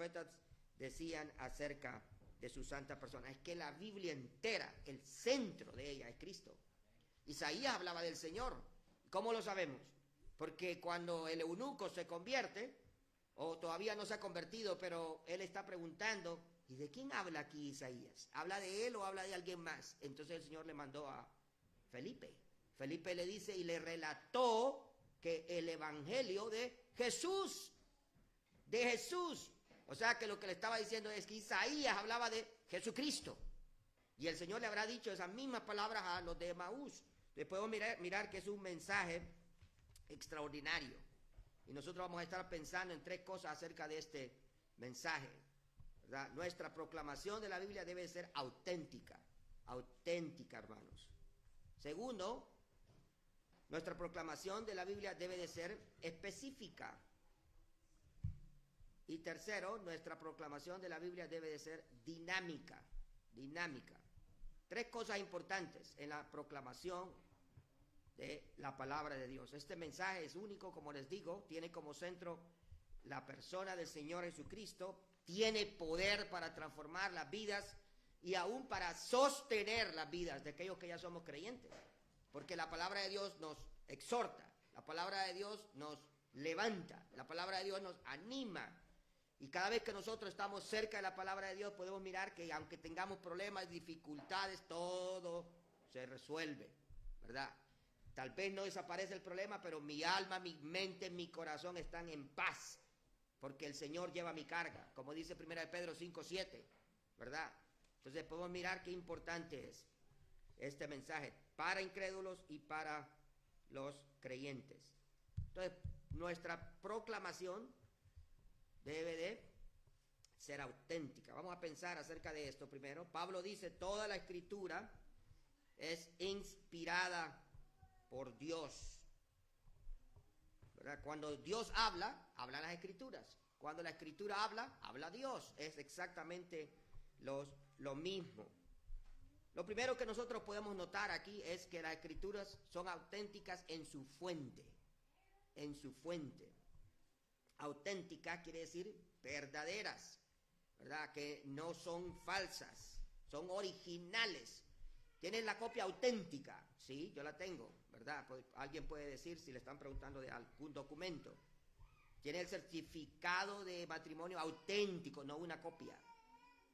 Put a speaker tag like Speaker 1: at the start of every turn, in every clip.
Speaker 1: profetas decían acerca de su santa persona. Es que la Biblia entera, el centro de ella es Cristo. Isaías hablaba del Señor. ¿Cómo lo sabemos? Porque cuando el eunuco se convierte, o todavía no se ha convertido, pero él está preguntando, ¿y de quién habla aquí Isaías? ¿Habla de él o habla de alguien más? Entonces el Señor le mandó a Felipe. Felipe le dice y le relató que el evangelio de Jesús, o sea que lo que le estaba diciendo es que Isaías hablaba de Jesucristo. Y el Señor le habrá dicho esas mismas palabras a los de Emaús. Entonces podemos mirar que es un mensaje extraordinario. Y nosotros vamos a estar pensando en 3 cosas acerca de este mensaje, ¿verdad? Nuestra proclamación de la Biblia debe ser auténtica, hermanos. Segundo, nuestra proclamación de la Biblia debe de ser específica. Y tercero, nuestra proclamación de la Biblia debe de ser dinámica. 3 cosas importantes en la proclamación de la palabra de Dios. Este mensaje es único, como les digo, tiene como centro la persona del Señor Jesucristo, tiene poder para transformar las vidas y aún para sostener las vidas de aquellos que ya somos creyentes. Porque la palabra de Dios nos exhorta, la palabra de Dios nos levanta, la palabra de Dios nos anima. Y cada vez que nosotros estamos cerca de la palabra de Dios podemos mirar que aunque tengamos problemas, dificultades, todo se resuelve, ¿verdad? Tal vez no desaparece el problema, pero mi alma, mi mente, mi corazón están en paz, porque el Señor lleva mi carga, como dice 1 Pedro 5:7, ¿verdad? Entonces podemos mirar qué importante es este mensaje para incrédulos y para los creyentes. Entonces, nuestra proclamación debe de ser auténtica. Vamos a pensar acerca de esto primero. Pablo dice, toda la escritura es inspirada por Dios, ¿verdad? Cuando Dios habla, hablan las escrituras. Cuando la escritura habla, habla Dios. Es exactamente lo mismo. Lo primero que nosotros podemos notar aquí es que las escrituras son auténticas en su fuente. En su fuente. Auténticas quiere decir verdaderas, ¿verdad? Que no son falsas, son originales. ¿Tienes la copia auténtica? Sí, yo la tengo, ¿verdad? Pues alguien puede decir si le están preguntando de algún documento. ¿Tiene el certificado de matrimonio auténtico? No una copia,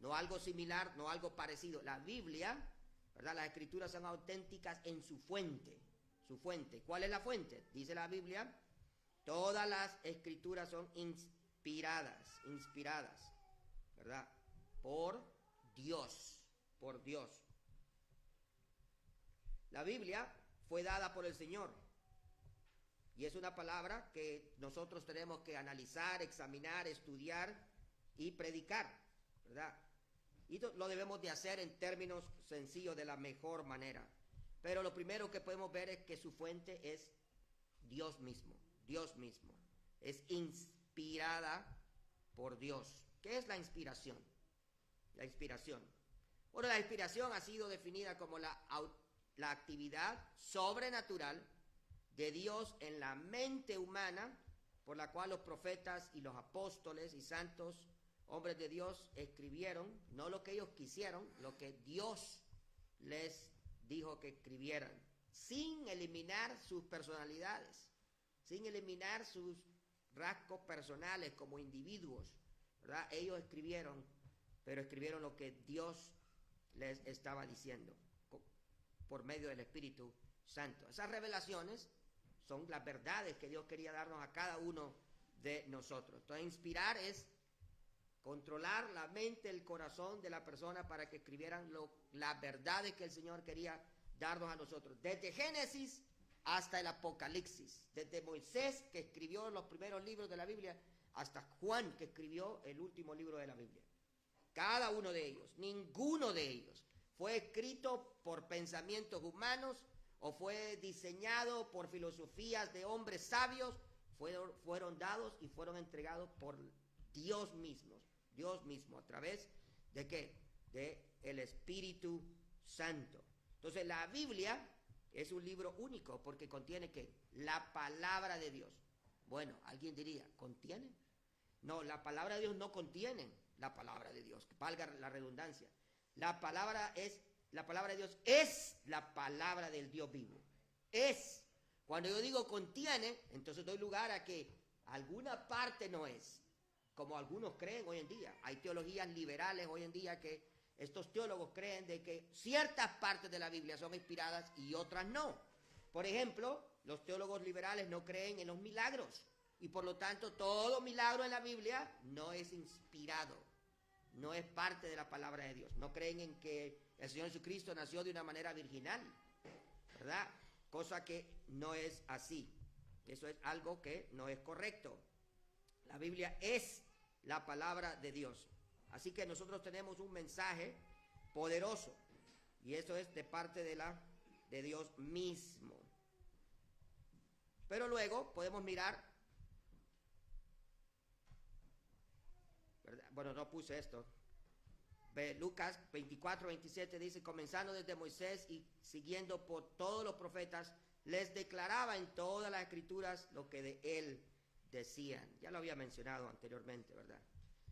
Speaker 1: no algo similar, no algo parecido. La Biblia, ¿verdad? Las escrituras son auténticas en su fuente. Su fuente. ¿Cuál es la fuente? Dice la Biblia, todas las escrituras son inspiradas, ¿verdad? Por Dios. La Biblia fue dada por el Señor y es una palabra que nosotros tenemos que analizar, examinar, estudiar y predicar, ¿verdad? Y lo debemos de hacer en términos sencillos de la mejor manera. Pero lo primero que podemos ver es que su fuente es Dios mismo. Es inspirada por Dios. ¿Qué es la inspiración? Bueno, la inspiración ha sido definida como la actividad sobrenatural de Dios en la mente humana, por la cual los profetas y los apóstoles y santos hombres de Dios escribieron, no lo que ellos quisieron, lo que Dios les dijo que escribieran, sin eliminar sus personalidades, sin eliminar sus rasgos personales como individuos, ¿verdad? Ellos escribieron, pero escribieron lo que Dios les estaba diciendo por medio del Espíritu Santo. Esas revelaciones son las verdades que Dios quería darnos a cada uno de nosotros. Entonces, inspirar es controlar la mente, el corazón de la persona para que escribieran las verdades que el Señor quería darnos a nosotros. Desde Génesis hasta el Apocalipsis. Desde Moisés, que escribió los primeros libros de la Biblia, hasta Juan, que escribió el último libro de la Biblia. Cada uno de ellos, ninguno de ellos fue escrito por pensamientos humanos o fue diseñado por filosofías de hombres sabios. Fueron dados y fueron entregados por Dios mismo, ¿a través de qué? De el Espíritu Santo. Entonces la Biblia es un libro único porque contiene ¿qué? La palabra de Dios. Bueno, alguien diría, ¿contiene? No, la palabra de Dios no contiene la palabra de Dios, valga la redundancia. La palabra de Dios es la palabra del Dios vivo. Es. Cuando yo digo contiene, entonces doy lugar a que alguna parte no es, como algunos creen hoy en día. Hay teologías liberales hoy en día que estos teólogos creen de que ciertas partes de la Biblia son inspiradas y otras no. Por ejemplo, los teólogos liberales no creen en los milagros y por lo tanto todo milagro en la Biblia no es inspirado, no es parte de la palabra de Dios. No creen en que el Señor Jesucristo nació de una manera virginal, ¿verdad? Cosa que no es así. Eso es algo que no es correcto. La Biblia es la palabra de Dios. Así que nosotros tenemos un mensaje poderoso y eso es de parte de Dios mismo. Pero luego podemos mirar, ¿verdad? Bueno, no puse esto. Lucas 24:27 dice, comenzando desde Moisés y siguiendo por todos los profetas, les declaraba en todas las escrituras lo que de él decían. Ya lo había mencionado anteriormente, ¿verdad?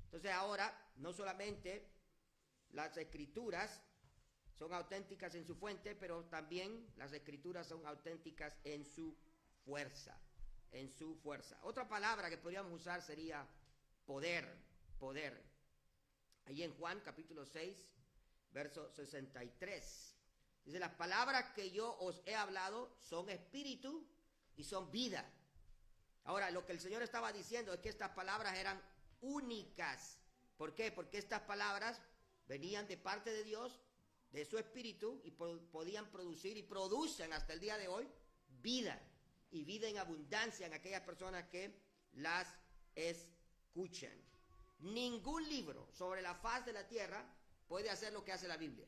Speaker 1: Entonces ahora, no solamente las escrituras son auténticas en su fuente, pero también las escrituras son auténticas en su fuerza, en su fuerza. Otra palabra que podríamos usar sería poder, poder. Ahí en Juan capítulo 6, verso 63. Dice, las palabras que yo os he hablado son espíritu y son vida. Ahora, lo que el Señor estaba diciendo es que estas palabras eran únicas. ¿Por qué? Porque estas palabras venían de parte de Dios, de su espíritu, y podían producir y producen hasta el día de hoy vida. Y vida en abundancia en aquellas personas que las escuchan. Ningún libro sobre la faz de la tierra puede hacer lo que hace la Biblia.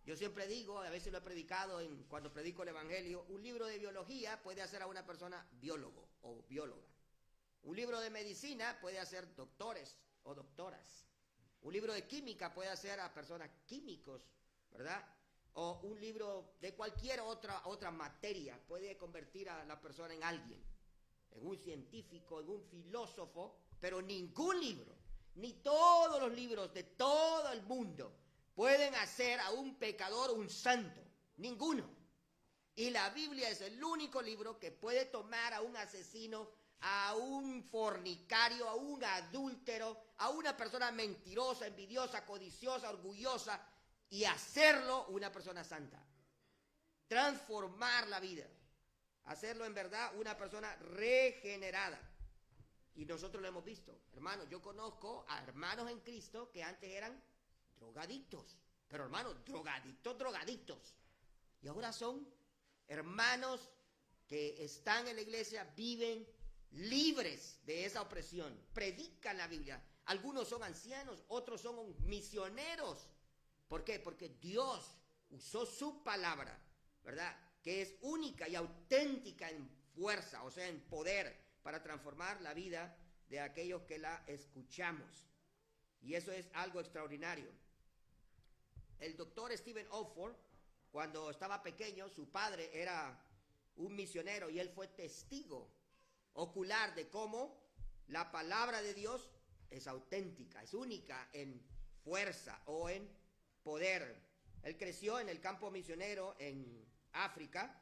Speaker 1: Yo siempre digo, a veces lo he predicado cuando predico el Evangelio, un libro de biología puede hacer a una persona biólogo o bióloga. Un libro de medicina puede hacer doctores o doctoras. Un libro de química puede hacer a personas químicos, ¿verdad? O un libro de cualquier otra materia puede convertir a la persona en alguien, en un científico, en un filósofo, pero ningún libro, ni todos los libros de todo el mundo pueden hacer a un pecador un santo, ninguno. Y la Biblia es el único libro que puede tomar a un asesino, a un fornicario, a un adúltero, a una persona mentirosa, envidiosa, codiciosa, orgullosa, y hacerlo una persona santa. Transformar la vida. Hacerlo en verdad una persona regenerada. Y nosotros lo hemos visto. Hermanos, yo conozco a hermanos en Cristo que antes eran drogadictos. Pero hermanos, drogadictos. Y ahora son hermanos que están en la iglesia, viven libres de esa opresión. Predican la Biblia. Algunos son ancianos, otros son misioneros. ¿Por qué? Porque Dios usó su palabra, ¿verdad? Que es única y auténtica en fuerza, o sea, en poder, para transformar la vida de aquellos que la escuchamos. Y eso es algo extraordinario. El doctor Stephen Olford, cuando estaba pequeño, su padre era un misionero y él fue testigo ocular de cómo la palabra de Dios es auténtica, es única en fuerza o en poder. Él creció en el campo misionero en África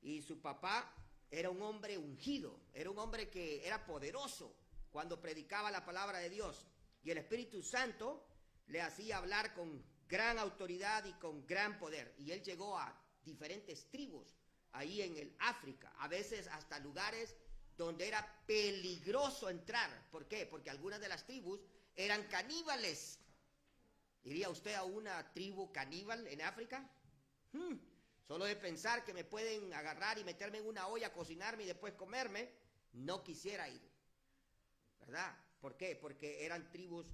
Speaker 1: y su papá era un hombre ungido, era un hombre que era poderoso cuando predicaba la palabra de Dios. Y el Espíritu Santo le hacía hablar con gran autoridad y con gran poder. Y él llegó a diferentes tribus ahí en el África, a veces hasta lugares donde era peligroso entrar. ¿Por qué? Porque algunas de las tribus eran caníbales. ¿Iría usted a una tribu caníbal en África? Solo de pensar que me pueden agarrar y meterme en una olla, cocinarme y después comerme, no quisiera ir, ¿verdad? ¿Por qué? Porque eran tribus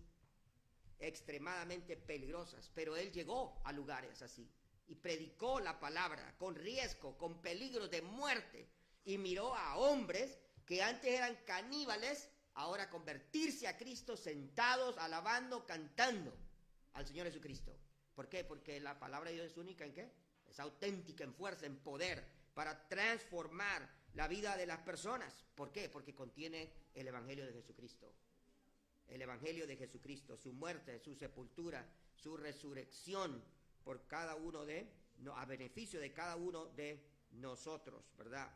Speaker 1: extremadamente peligrosas. Pero él llegó a lugares así y predicó la palabra con riesgo, con peligro de muerte, y miró a hombres que antes eran caníbales, ahora convertirse a Cristo, sentados, alabando, cantando al Señor Jesucristo. ¿Por qué? Porque la palabra de Dios es única ¿en qué? Es auténtica en fuerza, en poder, para transformar la vida de las personas. ¿Por qué? Porque contiene el Evangelio de Jesucristo. el evangelio de Jesucristo, su muerte, su sepultura, su resurrección por cada uno a beneficio de cada uno de nosotros, ¿verdad?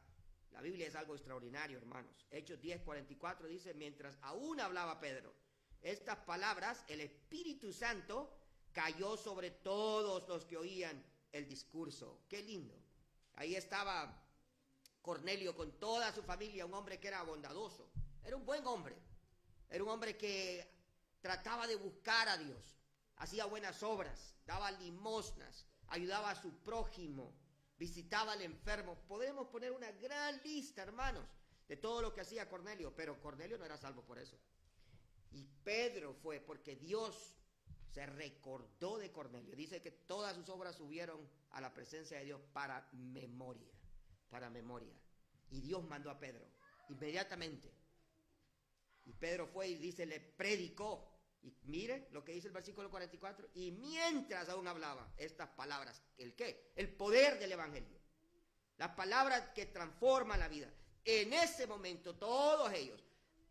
Speaker 1: La Biblia es algo extraordinario, hermanos. Hechos 10:44 dice, mientras aún hablaba Pedro estas palabras, el Espíritu Santo cayó sobre todos los que oían el discurso. ¡Qué lindo! Ahí estaba Cornelio con toda su familia, un hombre que era bondadoso. Era un buen hombre. Era un hombre que trataba de buscar a Dios. Hacía buenas obras, daba limosnas, ayudaba a su prójimo, visitaba al enfermo. Podemos poner una gran lista, hermanos, de todo lo que hacía Cornelio, pero Cornelio no era salvo por eso. Y Pedro fue porque Dios se recordó de Cornelio. Dice que todas sus obras subieron a la presencia de Dios para memoria. Y Dios mandó a Pedro inmediatamente. Y Pedro fue y dice, le predicó. Y mire lo que dice el versículo 44. Y mientras aún hablaba estas palabras, ¿el qué? El poder del evangelio. Las palabras que transforman la vida. En ese momento todos ellos,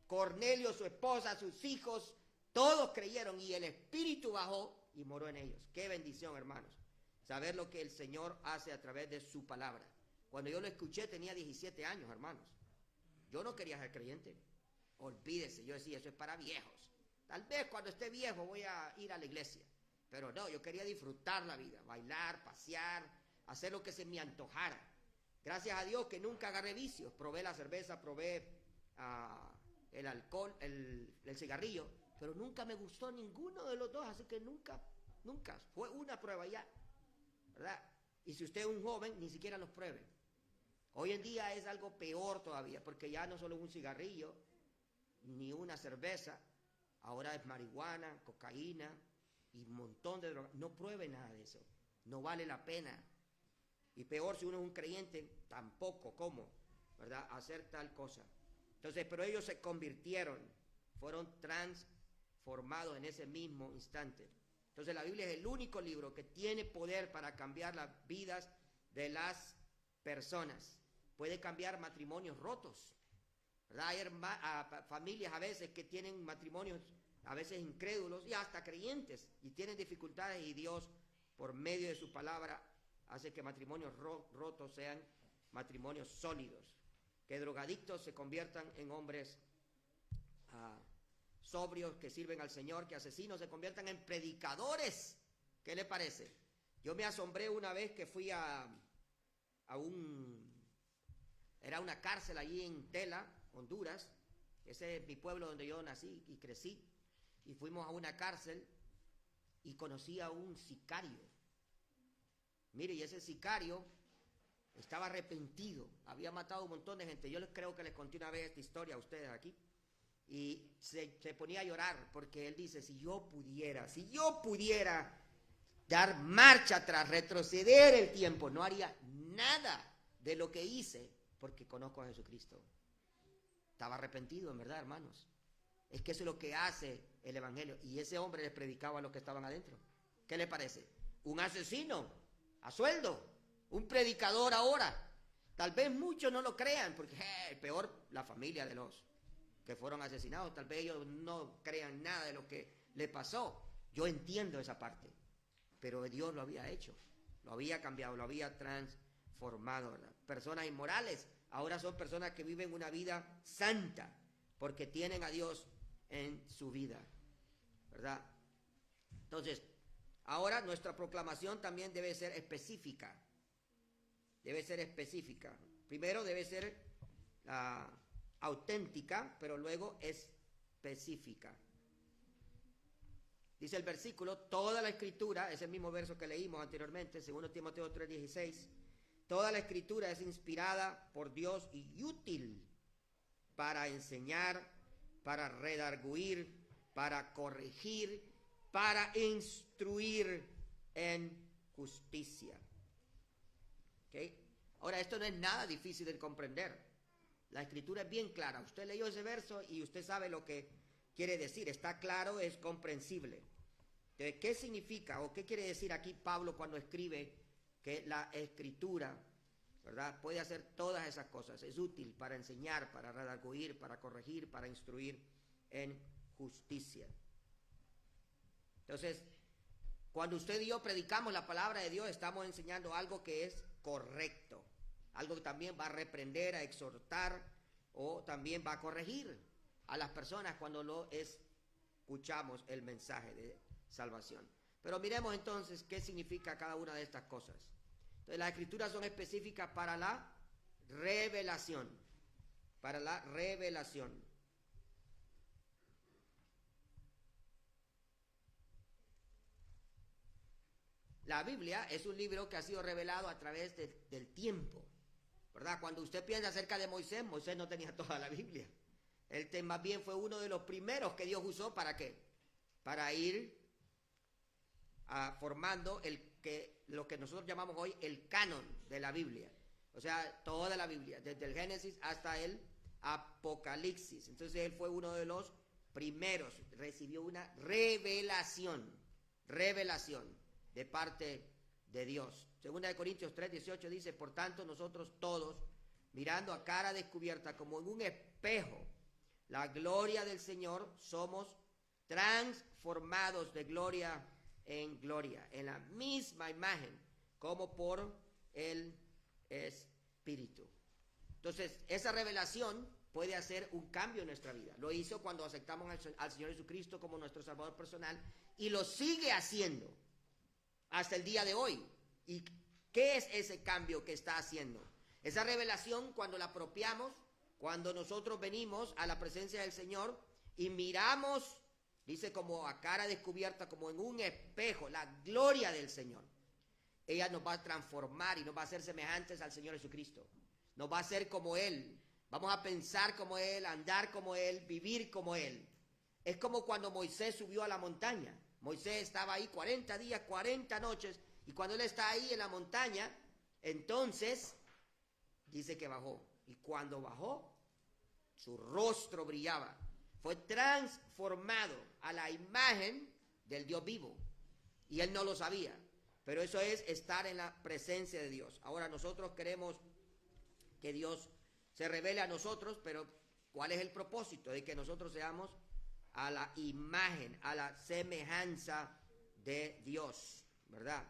Speaker 1: Cornelio, su esposa, sus hijos, todos creyeron y el Espíritu bajó y moró en ellos. Qué bendición, hermanos. Saber lo que el Señor hace a través de su palabra. Cuando yo lo escuché tenía 17 años, hermanos. Yo no quería ser creyente. Olvídese, yo decía, eso es para viejos. Tal vez cuando esté viejo voy a ir a la iglesia. Pero no, yo quería disfrutar la vida, bailar, pasear, hacer lo que se me antojara. Gracias a Dios que nunca agarré vicios. Probé la cerveza, probé el alcohol, el cigarrillo, pero nunca me gustó ninguno de los dos, así que nunca, fue una prueba ya, ¿verdad? Y si usted es un joven, ni siquiera los pruebe. Hoy en día es algo peor todavía, porque ya no solo es un cigarrillo, ni una cerveza, ahora es marihuana, cocaína y un montón de drogas. No pruebe nada de eso, no vale la pena. Y peor si uno es un creyente, tampoco, ¿cómo? ¿Verdad? Hacer tal cosa. Entonces, pero ellos se convirtieron, fueron transformados en ese mismo instante. Entonces la Biblia es el único libro que tiene poder para cambiar las vidas de las personas. Puede cambiar matrimonios rotos, ¿verdad? Hay familias a veces que tienen matrimonios a veces incrédulos y hasta creyentes y tienen dificultades y Dios por medio de su palabra hace que matrimonios rotos sean matrimonios sólidos. Que drogadictos se conviertan en hombres sobrios que sirven al Señor, que asesinos se conviertan en predicadores. ¿Qué le parece? Yo me asombré una vez que fui era una cárcel allí en Tela, Honduras. Ese es mi pueblo donde yo nací y crecí. Y fuimos a una cárcel y conocí a un sicario. Mire, y ese sicario estaba arrepentido, había matado a un montón de gente. Yo creo que les conté una vez esta historia a ustedes aquí. Y se ponía a llorar porque él dice, si yo pudiera dar marcha atrás, retroceder el tiempo, no haría nada de lo que hice porque conozco a Jesucristo. Estaba arrepentido, en verdad, hermanos. Es que eso es lo que hace el evangelio. Y ese hombre les predicaba a los que estaban adentro. ¿Qué le parece? Un asesino a sueldo, un predicador ahora. Tal vez muchos no lo crean, porque peor la familia de los que fueron asesinados. Tal vez ellos no crean nada de lo que le pasó. Yo entiendo esa parte, pero Dios lo había hecho, lo había cambiado, lo había transformado, ¿verdad? Personas inmorales ahora son personas que viven una vida santa, porque tienen a Dios en su vida, ¿verdad? Entonces, ahora nuestra proclamación también debe ser específica. Debe ser específica. Primero debe ser auténtica, pero luego específica. Dice el versículo, toda la escritura, es el mismo verso que leímos anteriormente, 2 Timoteo 3:16, toda la escritura es inspirada por Dios y útil para enseñar, para redarguir, para corregir, para instruir en justicia. ¿Okay? Ahora, esto no es nada difícil de comprender. La escritura es bien clara. Usted leyó ese verso y usted sabe lo que quiere decir. Está claro, es comprensible. Entonces, ¿qué significa o qué quiere decir aquí Pablo cuando escribe que la escritura, ¿verdad?, puede hacer todas esas cosas? Es útil para enseñar, para redarguir, para corregir, para instruir en justicia. Entonces, cuando usted y yo predicamos la palabra de Dios, estamos enseñando algo que es correcto, algo que también va a reprender, a exhortar, o también va a corregir a las personas cuando lo escuchamos el mensaje de salvación. Pero miremos entonces qué significa cada una de estas cosas. Entonces, las escrituras son específicas para la revelación, para la revelación. La Biblia es un libro que ha sido revelado a través del tiempo, ¿verdad? Cuando usted piensa acerca de Moisés, Moisés no tenía toda la Biblia. Él más bien fue uno de los primeros que Dios usó ¿para qué? Para ir formando lo que nosotros llamamos hoy el canon de la Biblia. O sea, toda la Biblia, desde el Génesis hasta el Apocalipsis. Entonces él fue uno de los primeros, recibió una revelación de parte de Dios. Segunda de Corintios 3:18 dice: por tanto nosotros todos, mirando a cara descubierta como en un espejo la gloria del Señor, somos transformados de gloria en gloria, en la misma imagen, como por el Espíritu. Entonces, esa revelación puede hacer un cambio en nuestra vida. Lo hizo cuando aceptamos al Señor Jesucristo como nuestro Salvador personal, y lo sigue haciendo hasta el día de hoy. ¿Y qué es ese cambio que está haciendo? Esa revelación, cuando la apropiamos, cuando nosotros venimos a la presencia del Señor y miramos, dice, como a cara descubierta, como en un espejo, la gloria del Señor. Ella nos va a transformar y nos va a hacer semejantes al Señor Jesucristo. Nos va a hacer como Él. Vamos a pensar como Él, andar como Él, vivir como Él. Es como cuando Moisés subió a la montaña. Moisés estaba ahí 40 días, 40 noches, y cuando él está ahí en la montaña, entonces dice que bajó. Y cuando bajó, su rostro brillaba. Fue transformado a la imagen del Dios vivo. Y él no lo sabía. Pero eso es estar en la presencia de Dios. Ahora nosotros queremos que Dios se revele a nosotros, pero ¿cuál es el propósito? De que nosotros seamos a la imagen, a la semejanza de Dios, ¿verdad?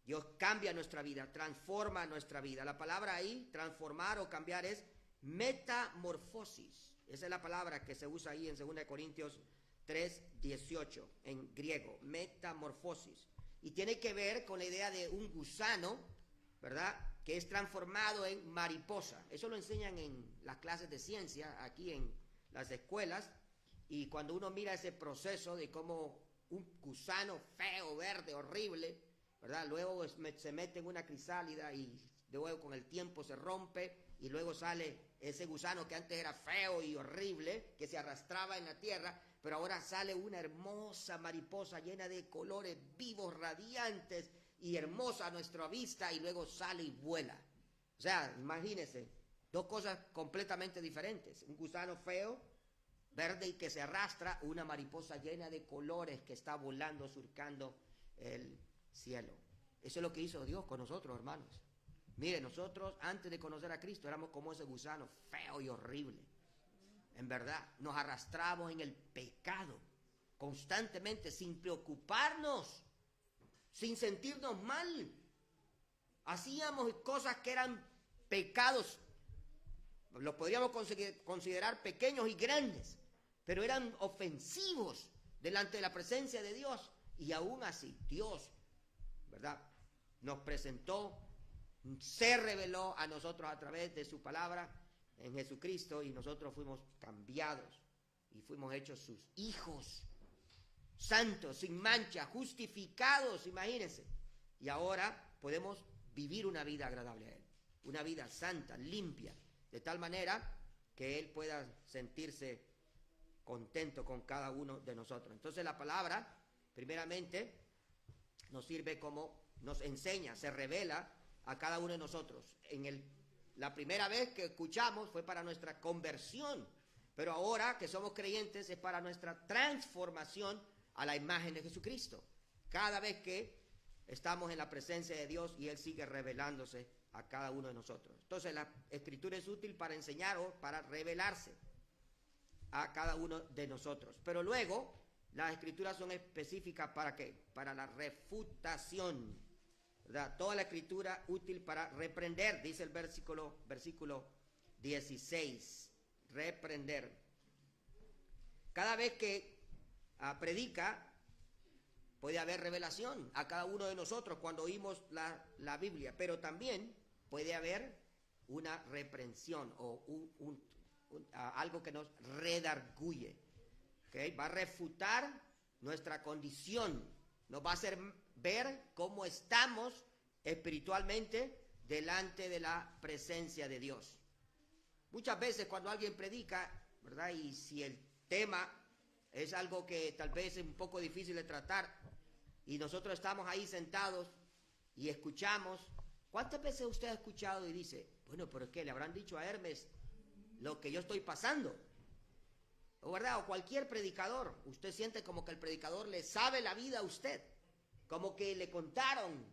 Speaker 1: Dios cambia nuestra vida, transforma nuestra vida. La palabra ahí, transformar o cambiar, es metamorfosis. Esa es la palabra que se usa ahí en 2 Corintios 3:18, en griego, metamorfosis. Y tiene que ver con la idea de un gusano, ¿verdad?, que es transformado en mariposa. Eso lo enseñan en las clases de ciencia, aquí en las escuelas. Y cuando uno mira ese proceso de cómo un gusano feo, verde, horrible, ¿verdad?, luego se mete en una crisálida y luego con el tiempo se rompe y luego sale ese gusano que antes era feo y horrible, que se arrastraba en la tierra, pero ahora sale una hermosa mariposa llena de colores vivos, radiantes y hermosa a nuestra vista, y luego sale y vuela. O sea, imagínense, dos cosas completamente diferentes. Un gusano feo, verde y que se arrastra, una mariposa llena de colores que está volando, surcando el cielo. Eso es lo que hizo Dios con nosotros, hermanos. Mire, nosotros antes de conocer a Cristo éramos como ese gusano feo y horrible. En verdad, nos arrastramos en el pecado constantemente, sin preocuparnos, sin sentirnos mal. Hacíamos cosas que eran pecados, los podríamos considerar pequeños y grandes, pero eran ofensivos delante de la presencia de Dios. Y aún así, Dios, ¿verdad?, nos presentó, se reveló a nosotros a través de su palabra en Jesucristo, y nosotros fuimos cambiados y fuimos hechos sus hijos, santos, sin mancha, justificados, imagínense. Y ahora podemos vivir una vida agradable a Él, una vida santa, limpia, de tal manera que Él pueda sentirse contento con cada uno de nosotros. Entonces la palabra, primeramente, nos sirve como, nos enseña, se revela a cada uno de nosotros. La primera vez que escuchamos fue para nuestra conversión, pero ahora que somos creyentes es para nuestra transformación a la imagen de Jesucristo. Cada vez que estamos en la presencia de Dios y Él sigue revelándose a cada uno de nosotros. Entonces la Escritura es útil para enseñar o para revelarse. a cada uno de nosotros. Pero luego, las escrituras son específicas ¿para qué? Para la refutación, ¿verdad? Toda la escritura útil para reprender, dice el versículo 16, reprender. Cada vez que predica, puede haber revelación a cada uno de nosotros cuando oímos la Biblia, pero también puede haber una reprensión o algo que nos redarguye, ¿okay? Va a refutar nuestra condición, nos va a hacer ver cómo estamos espiritualmente delante de la presencia de Dios. Muchas veces cuando alguien predica, ¿verdad? Y si el tema es algo que tal vez es un poco difícil de tratar y nosotros estamos ahí sentados y escuchamos, ¿cuántas veces usted ha escuchado y dice, bueno, pero es que le habrán dicho a Hermes lo que yo estoy pasando? ¿O verdad? O cualquier predicador, usted siente como que el predicador le sabe la vida a usted, como que le contaron,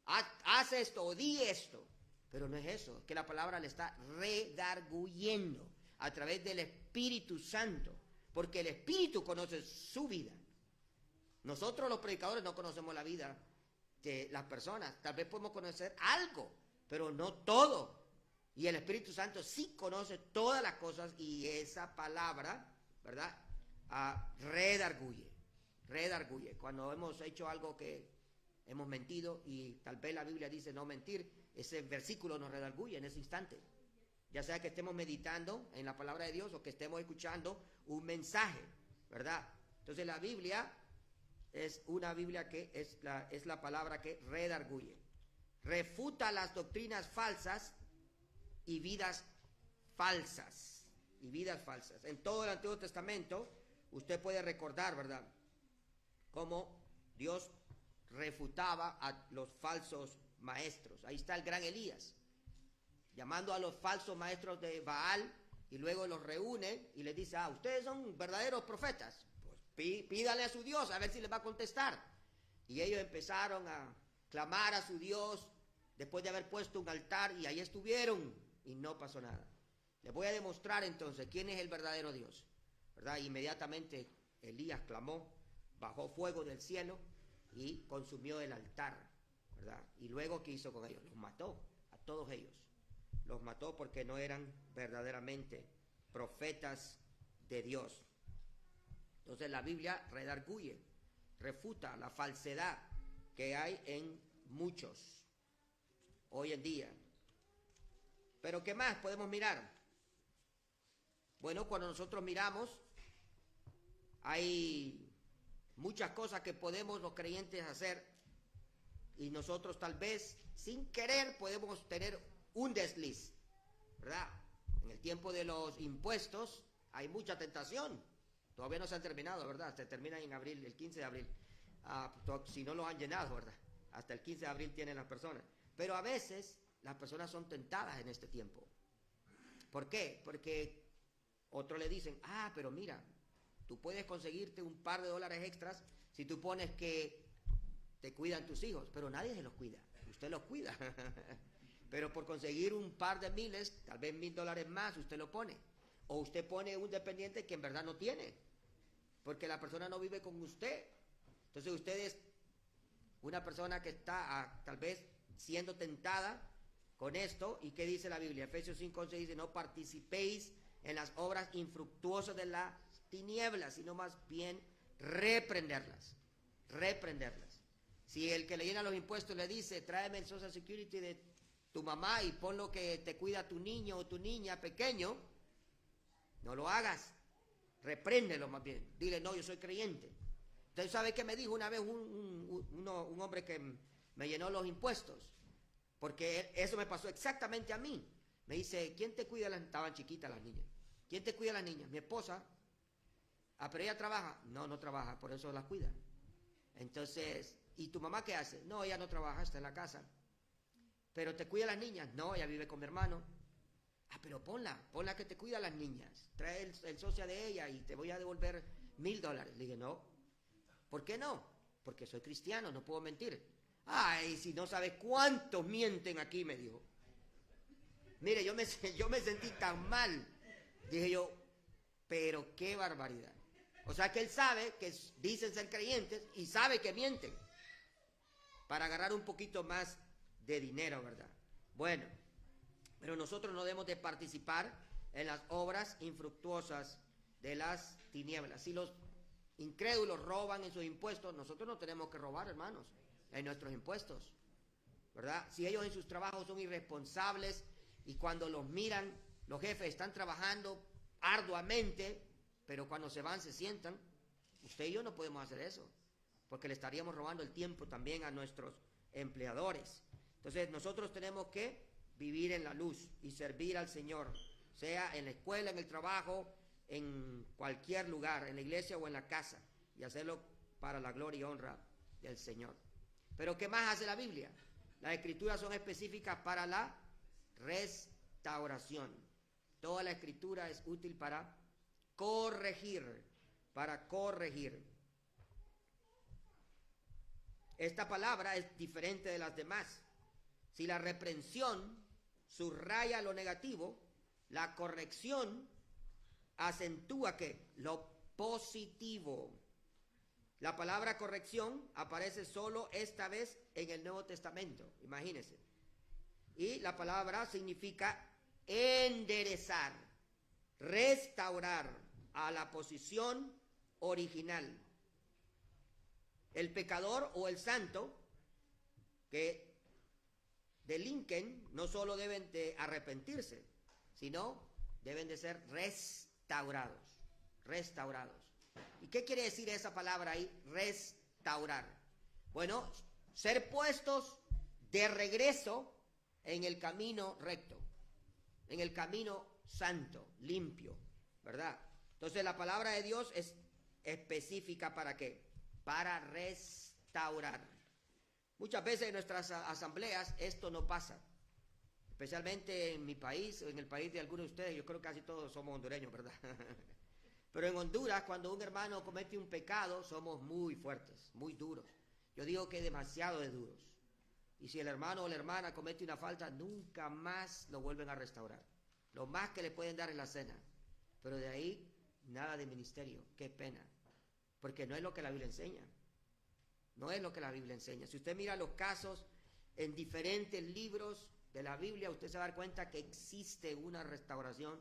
Speaker 1: haz esto o di esto, pero no es eso, es que la palabra le está redarguyendo a través del Espíritu Santo, porque el Espíritu conoce su vida. Nosotros los predicadores no conocemos la vida de las personas, tal vez podemos conocer algo, pero no todo. Y el Espíritu Santo sí conoce todas las cosas y esa palabra, ¿verdad? Redarguye. Cuando hemos hecho algo que hemos mentido y tal vez la Biblia dice no mentir, ese versículo nos redarguye en ese instante. Ya sea que estemos meditando en la palabra de Dios o que estemos escuchando un mensaje, ¿verdad? Entonces la Biblia es una Biblia que es la palabra que redarguye. Refuta las doctrinas falsas y vidas falsas. En todo el Antiguo Testamento usted puede recordar, ¿verdad?, cómo Dios refutaba a los falsos maestros. Ahí está el gran Elías, llamando a los falsos maestros de Baal, y luego los reúne y les dice, ustedes son verdaderos profetas, pues pídale a su Dios a ver si les va a contestar. Y ellos empezaron a clamar a su Dios después de haber puesto un altar, y ahí estuvieron y no pasó nada. Les voy a demostrar entonces quién es el verdadero Dios, ¿verdad? Inmediatamente Elías clamó, bajó fuego del cielo y consumió el altar, ¿verdad? Y luego, ¿qué hizo con ellos? Los mató, a todos ellos. Los mató porque no eran verdaderamente profetas de Dios. Entonces la Biblia redarguye, refuta la falsedad que hay en muchos hoy en día. Pero ¿qué más podemos mirar? Bueno, cuando nosotros miramos, hay muchas cosas que podemos los creyentes hacer, y nosotros tal vez sin querer podemos tener un desliz, ¿verdad? En el tiempo de los impuestos hay mucha tentación. Todavía no se han terminado, ¿verdad? Se terminan en abril, el 15 de abril. Si no los han llenado, ¿verdad? Hasta el 15 de abril tienen las personas. Pero a veces las personas son tentadas en este tiempo. ¿Por qué? Porque otros le dicen, pero mira, tú puedes conseguirte un par de dólares extras si tú pones que te cuidan tus hijos, pero nadie se los cuida, usted los cuida. Pero por conseguir un par de miles, tal vez $1,000 más, usted lo pone. O usted pone un dependiente que en verdad no tiene, porque la persona no vive con usted. Entonces usted es una persona que está tal vez siendo tentada con esto. ¿Y qué dice la Biblia? Efesios 5:11 dice, no participéis en las obras infructuosas de las tinieblas, sino más bien reprenderlas. Si el que le llena los impuestos le dice, tráeme el Social Security de tu mamá y pon lo que te cuida tu niño o tu niña pequeño, no lo hagas, repréndelo más bien, dile, no, yo soy creyente. Entonces, ¿sabe qué me dijo una vez un hombre que me llenó los impuestos? Porque eso me pasó exactamente a mí. Me dice, ¿quién te cuida? Estaban chiquitas las niñas. ¿Quién te cuida a las niñas? Mi esposa. Pero ella trabaja. No trabaja, por eso las cuida. Entonces, ¿y tu mamá qué hace? No, ella no trabaja, está en la casa. ¿Pero te cuida a las niñas? No, ella vive con mi hermano. Pero ponla que te cuida a las niñas. Trae el socio de ella y te voy a devolver $1,000. Le dije, no. ¿Por qué no? Porque soy cristiano, no puedo mentir. Si no sabes cuántos mienten aquí, me dijo. Mire, yo me sentí tan mal. Dije yo, Pero qué barbaridad. O sea que él sabe que dicen ser creyentes y sabe que mienten para agarrar un poquito más de dinero, ¿verdad? Bueno, pero nosotros no debemos de participar en las obras infructuosas de las tinieblas. Si los incrédulos roban en sus impuestos, nosotros no tenemos que robar, hermanos, en nuestros impuestos, ¿verdad? Si ellos en sus trabajos son irresponsables y cuando los miran, los jefes están trabajando arduamente, pero cuando se van se sientan, usted y yo no podemos hacer eso, porque le estaríamos robando el tiempo también a nuestros empleadores. Entonces nosotros tenemos que vivir en la luz y servir al Señor, sea en la escuela, en el trabajo, en cualquier lugar, en la iglesia o en la casa, y hacerlo para la gloria y honra del Señor. Pero ¿qué más hace la Biblia? Las escrituras son específicas para la restauración. Toda la escritura es útil para corregir, Esta palabra es diferente de las demás. Si la reprensión subraya lo negativo, la corrección acentúa ¿qué? Lo positivo. La palabra corrección aparece solo esta vez en el Nuevo Testamento, imagínense. Y la palabra significa enderezar, restaurar a la posición original. El pecador o el santo que delinquen no solo deben de arrepentirse, sino deben de ser restaurados. ¿Y qué quiere decir esa palabra ahí? Restaurar. Bueno, ser puestos de regreso en el camino recto, en el camino santo, limpio, ¿verdad? Entonces la palabra de Dios es específica ¿para qué? Para restaurar. Muchas veces en nuestras asambleas esto no pasa, especialmente en mi país, o en el país de algunos de ustedes. Yo creo que casi todos somos hondureños, ¿verdad? Pero en Honduras, cuando un hermano comete un pecado, somos muy fuertes, muy duros. Yo digo que demasiado de duros. Y si el hermano o la hermana comete una falta, nunca más lo vuelven a restaurar. Lo más que le pueden dar es la cena. Pero de ahí, nada de ministerio. Qué pena. Porque no es lo que la Biblia enseña. No es lo que la Biblia enseña. Si usted mira los casos en diferentes libros de la Biblia, usted se va a dar cuenta que existe una restauración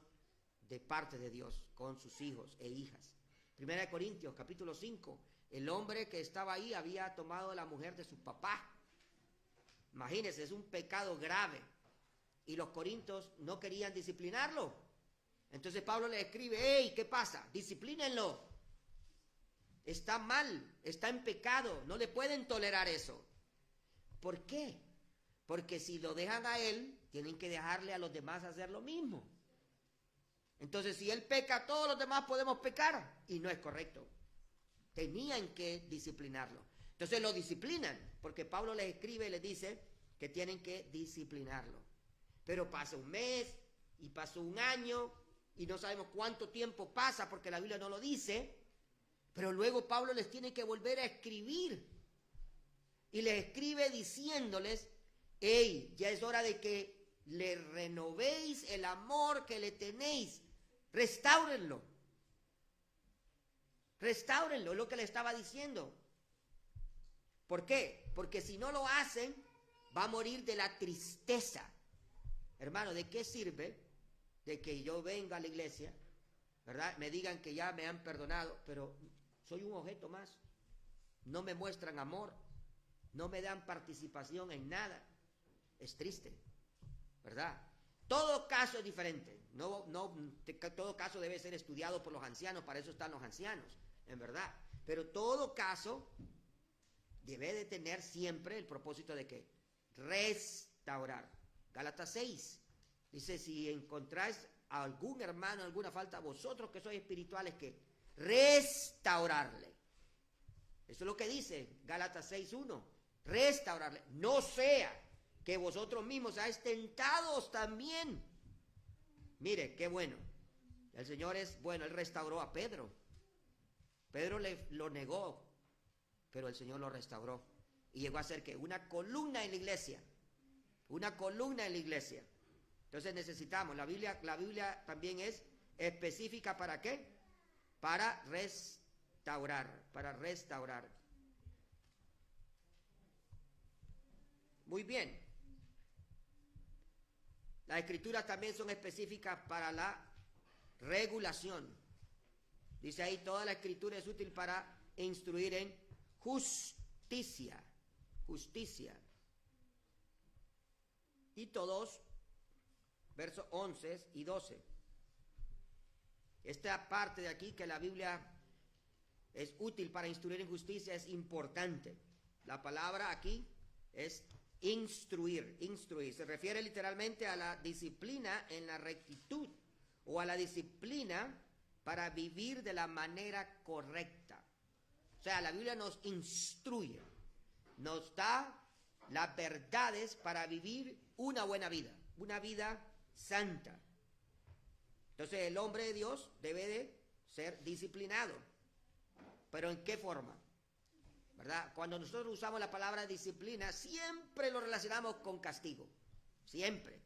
Speaker 1: de parte de Dios con sus hijos e hijas. 1 Corintios, capítulo 5. El hombre que estaba ahí había tomado la mujer de su papá. Imagínense, es un pecado grave. Y los corintios no querían disciplinarlo. Entonces Pablo le escribe, hey, ¿qué pasa? Disciplínenlo. Está mal, está en pecado, no le pueden tolerar eso. ¿Por qué? Porque si lo dejan a él, tienen que dejarle a los demás hacer lo mismo. Entonces, si él peca, todos los demás podemos pecar, y no es correcto. Tenían que disciplinarlo. Entonces lo disciplinan, porque Pablo les escribe y les dice que tienen que disciplinarlo. Pero pasa un mes, y pasó un año, y no sabemos cuánto tiempo pasa, porque la Biblia no lo dice. Pero luego Pablo les tiene que volver a escribir. Y les escribe diciéndoles, hey, ya es hora de que le renovéis el amor que le tenéis. Restáurenlo. Restáurenlo, es lo que le estaba diciendo. ¿Por qué? Porque si no lo hacen, va a morir de la tristeza. Hermano, ¿de qué sirve de que yo venga a la iglesia, ¿verdad? Me digan que ya me han perdonado, pero soy un objeto más. No me muestran amor, no me dan participación en nada. Es triste, ¿verdad? Todo caso es diferente. Todo caso debe ser estudiado por los ancianos, para eso están los ancianos, en verdad. Pero todo caso debe de tener siempre el propósito de ¿qué? Restaurar. Gálatas 6 dice, si encontráis a algún hermano, alguna falta, vosotros que sois espirituales, ¿qué? Restaurarle. Eso es lo que dice Gálatas 6:1. Restaurarle. No sea que vosotros mismos seáis tentados también. Mire, qué bueno. El Señor es bueno. Él restauró a Pedro. Pedro lo negó, pero el Señor lo restauró. Y llegó a ser que una columna en la iglesia. Una columna en la iglesia. Entonces necesitamos, la Biblia también es específica ¿para qué? para restaurar. Muy bien. Las escrituras también son específicas para la regulación. Dice ahí, toda la escritura es útil para instruir en justicia. Tito 2, versos 11 y 12. Esta parte de aquí que la Biblia es útil para instruir en justicia es importante. La palabra aquí es instruir. Se refiere literalmente a la disciplina en la rectitud o a la disciplina para vivir de la manera correcta. O sea, la Biblia nos instruye, nos da las verdades para vivir una buena vida, una vida santa. Entonces el hombre de Dios debe de ser disciplinado. ¿Pero en qué forma? ¿Verdad? Cuando nosotros usamos la palabra disciplina, siempre lo relacionamos con castigo. Siempre.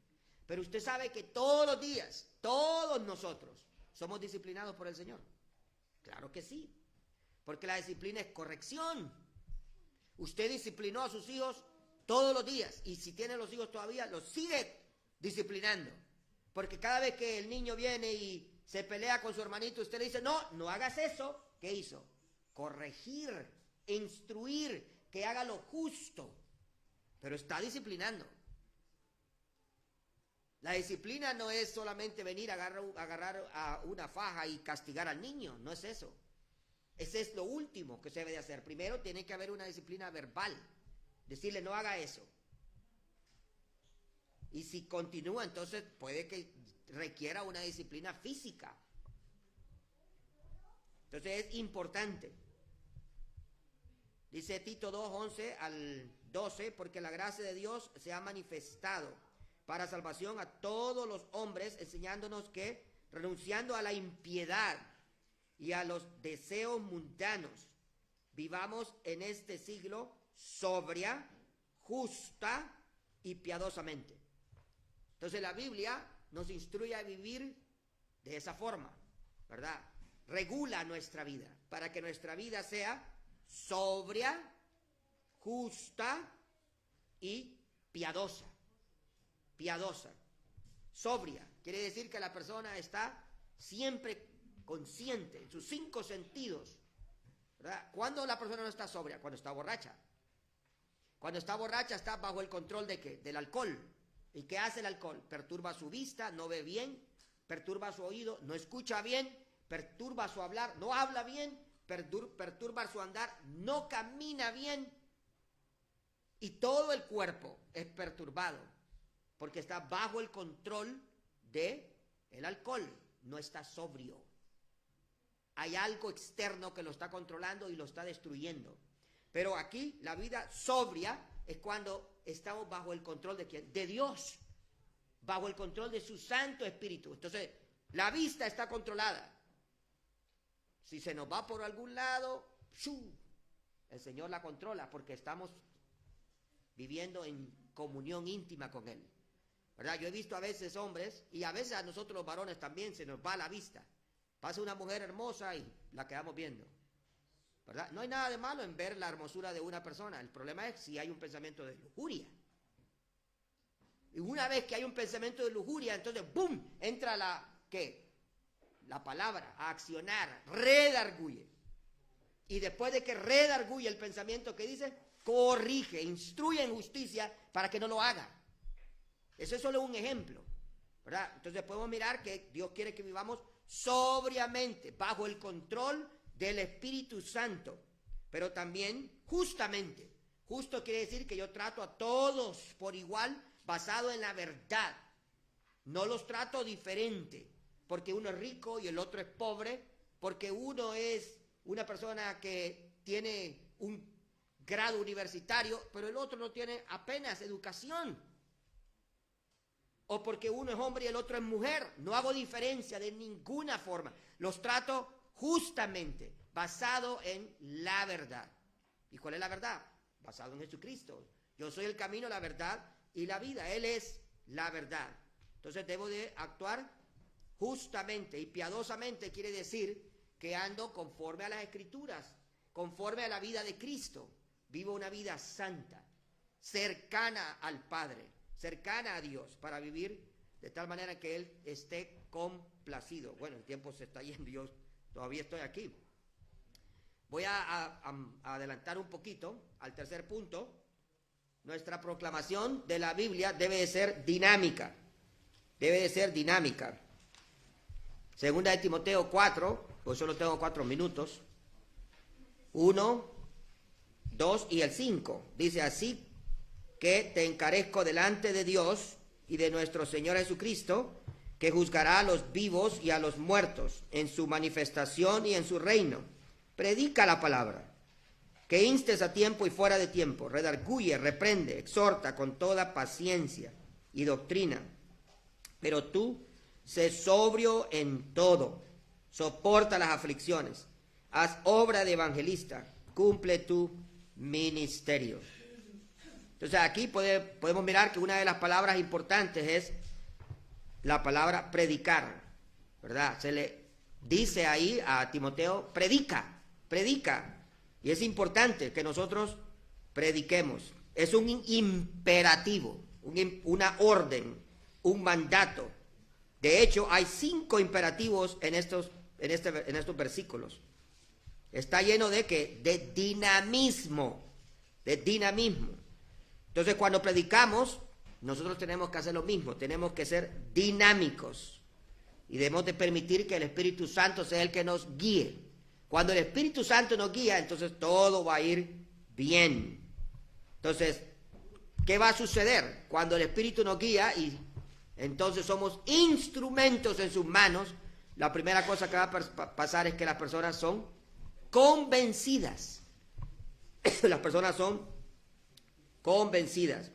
Speaker 1: Pero usted sabe que todos los días, todos nosotros, somos disciplinados por el Señor. Claro que sí. Porque la disciplina es corrección. Usted disciplinó a sus hijos todos los días. Y si tiene los hijos todavía, los sigue disciplinando. Porque cada vez que el niño viene y se pelea con su hermanito, usted le dice, no hagas eso. ¿Qué hizo? Corregir, instruir, que haga lo justo. Pero está disciplinando. La disciplina no es solamente venir a agarrar a una faja y castigar al niño. No es eso. Ese es lo último que se debe de hacer. Primero tiene que haber una disciplina verbal. Decirle, no haga eso. Y si continúa, entonces puede que requiera una disciplina física. Entonces es importante. Dice Tito 2, 11 al 12, porque la gracia de Dios se ha manifestado para salvación a todos los hombres, enseñándonos que, renunciando a la impiedad y a los deseos mundanos, vivamos en este siglo sobria, justa y piadosamente. Entonces la Biblia nos instruye a vivir de esa forma, ¿verdad? Regula nuestra vida para que nuestra vida sea sobria, justa y piadosa. Sobria quiere decir que la persona está siempre consciente en sus 5 sentidos, ¿verdad? ¿Cuándo la persona no está sobria? Cuando está borracha. Cuando está borracha está bajo el control ¿de qué? Del alcohol. ¿Y qué hace el alcohol? Perturba su vista, no ve bien, perturba su oído, no escucha bien, perturba su hablar, no habla bien, perturba su andar, no camina bien. Y todo el cuerpo es perturbado porque está bajo el control del alcohol, no está sobrio. Hay algo externo que lo está controlando y lo está destruyendo. Pero aquí la vida sobria es cuando estamos bajo el control ¿de quién? De Dios, bajo el control de su Santo Espíritu. Entonces, la vista está controlada. Si se nos va por algún lado, el Señor la controla porque estamos viviendo en comunión íntima con Él, ¿verdad? Yo he visto a veces hombres, y a veces a nosotros los varones también se nos va la vista. Pasa una mujer hermosa y la quedamos viendo, ¿verdad? No hay nada de malo en ver la hermosura de una persona. El problema es si hay un pensamiento de lujuria. Y una vez que hay un pensamiento de lujuria, entonces ¡bum! Entra la palabra a accionar, redarguye. Y después de que redarguye el pensamiento que dice, corrige, instruye en justicia para que no lo haga. Eso es solo un ejemplo, ¿verdad? Entonces podemos mirar que Dios quiere que vivamos sobriamente, bajo el control del Espíritu Santo, pero también justamente. Justo quiere decir que yo trato a todos por igual, basado en la verdad. No los trato diferente, porque uno es rico y el otro es pobre, porque uno es una persona que tiene un grado universitario, pero el otro no tiene apenas educación. O porque uno es hombre y el otro es mujer. No hago diferencia de ninguna forma. Los trato justamente, basado en la verdad. ¿Y cuál es la verdad? Basado en Jesucristo. Yo soy el camino, la verdad y la vida. Él es la verdad. Entonces debo de actuar justamente y piadosamente. Quiere decir que que ando conforme a las Escrituras, conforme a la vida de Cristo. Vivo una vida santa, cercana al Padre, cercana a Dios, para vivir de tal manera que Él esté complacido. Bueno, el tiempo se está yendo, yo todavía estoy aquí. Voy a adelantar un poquito al tercer punto. Nuestra proclamación de la Biblia debe de ser dinámica. Debe de ser dinámica. Segunda de Timoteo 4, pues solo tengo 4 minutos. 1, 2 y el 5. Dice así que te encarezco delante de Dios y de nuestro Señor Jesucristo, que juzgará a los vivos y a los muertos en su manifestación y en su reino. Predica la palabra, que instes a tiempo y fuera de tiempo, redarguye, reprende, exhorta con toda paciencia y doctrina. Pero tú, sé sobrio en todo, soporta las aflicciones, haz obra de evangelista, cumple tu ministerio. Entonces aquí podemos mirar que una de las palabras importantes es la palabra predicar, ¿verdad? Se le dice ahí a Timoteo, predica. Y es importante que nosotros prediquemos. Es un imperativo, una orden, un mandato. De hecho, hay 5 imperativos en estos versículos. Está lleno de dinamismo, Entonces, cuando predicamos, nosotros tenemos que hacer lo mismo, tenemos que ser dinámicos y debemos de permitir que el Espíritu Santo sea el que nos guíe. Cuando el Espíritu Santo nos guía, entonces todo va a ir bien. Entonces, ¿qué va a suceder? Cuando el Espíritu nos guía y entonces somos instrumentos en sus manos, la primera cosa que va a pasar es que las personas son convencidas. Las personas son convencidas.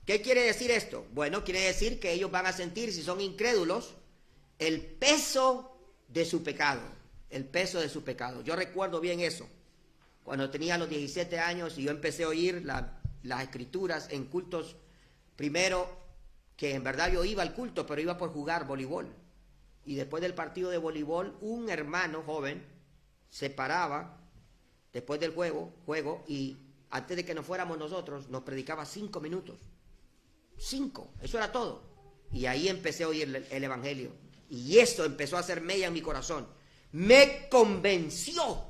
Speaker 1: ¿Qué quiere decir esto? Bueno, quiere decir que ellos van a sentir, si son incrédulos, el peso de su pecado. Yo recuerdo bien eso. Cuando tenía los 17 años y yo empecé a oír las escrituras en cultos, primero, que en verdad yo iba al culto, pero iba por jugar voleibol. Y después del partido de voleibol, un hermano joven se paraba después del juego y antes de que nos fuéramos nosotros, nos predicaba 5 minutos. 5, eso era todo. Y ahí empecé a oír el evangelio. Y eso empezó a hacer mella en mi corazón. Me convenció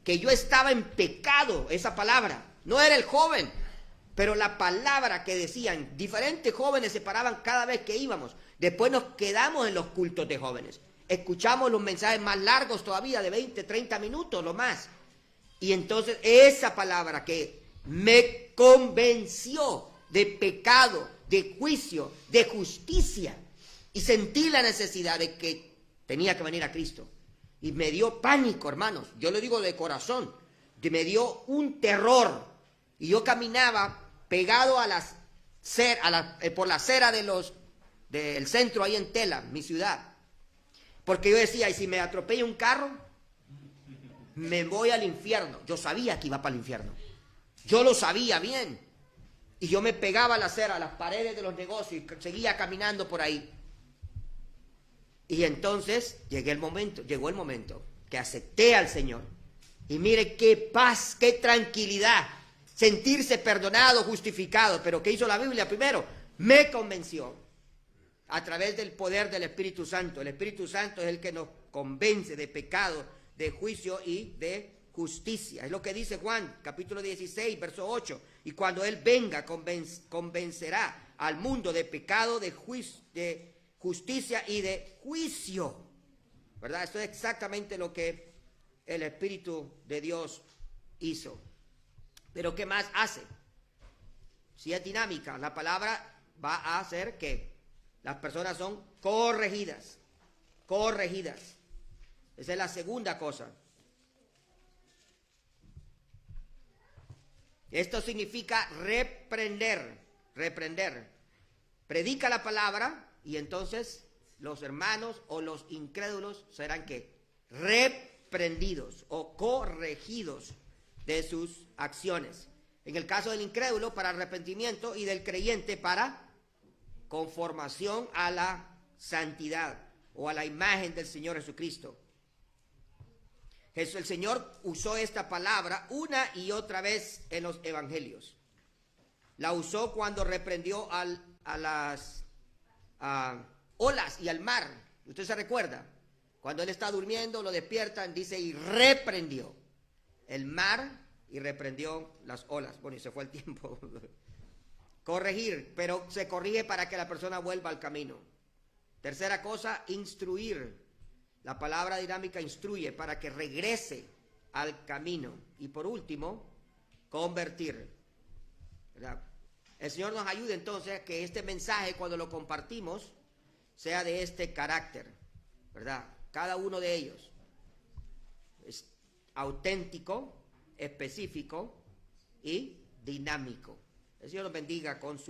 Speaker 1: que yo estaba en pecado, esa palabra. No era el joven, pero la palabra que decían, diferentes jóvenes se paraban cada vez que íbamos. Después nos quedamos en los cultos de jóvenes. Escuchamos los mensajes más largos todavía, de 20, 30 minutos, lo más. Y entonces esa palabra que me convenció de pecado, de juicio, de justicia. Y sentí la necesidad de que tenía que venir a Cristo. Y me dio pánico, hermanos. Yo lo digo de corazón. Me dio un terror. Y yo caminaba pegado por la acera del centro ahí en Tela, mi ciudad. Porque yo decía, ¿y si me atropella un carro? Me voy al infierno. Yo sabía que iba para el infierno. Yo lo sabía bien. Y yo me pegaba a la acera, a las paredes de los negocios y seguía caminando por ahí. Y entonces llegó el momento que acepté al Señor. Y mire qué paz, qué tranquilidad, sentirse perdonado, justificado. Pero ¿qué hizo la Biblia primero? Me convenció a través del poder del Espíritu Santo. El Espíritu Santo es el que nos convence de pecado, de juicio y de justicia. Es lo que dice Juan, capítulo 16, verso 8. Y cuando Él venga, convencerá al mundo de pecado, de justicia y de juicio, ¿verdad? Esto es exactamente lo que el Espíritu de Dios hizo. Pero ¿qué más hace? Si es dinámica, la palabra va a hacer que las personas son corregidas. Esa es la segunda cosa. Esto significa reprender. Predica la palabra y entonces los hermanos o los incrédulos serán ¿qué? Reprendidos o corregidos de sus acciones. En el caso del incrédulo, para arrepentimiento, y del creyente para conformación a la santidad o a la imagen del Señor Jesucristo. El Señor usó esta palabra una y otra vez en los evangelios. La usó cuando reprendió a las olas y al mar. ¿Usted se recuerda? Cuando él está durmiendo, lo despiertan, dice, y reprendió el mar y reprendió las olas. Bueno, y se fue el tiempo. Corregir, pero se corrige para que la persona vuelva al camino. Tercera cosa, instruir. La palabra dinámica instruye para que regrese al camino. Y por último, convertir. ¿Verdad? El Señor nos ayude entonces a que este mensaje, cuando lo compartimos, sea de este carácter, ¿verdad? Cada uno de ellos es auténtico, específico y dinámico. El Señor nos bendiga con su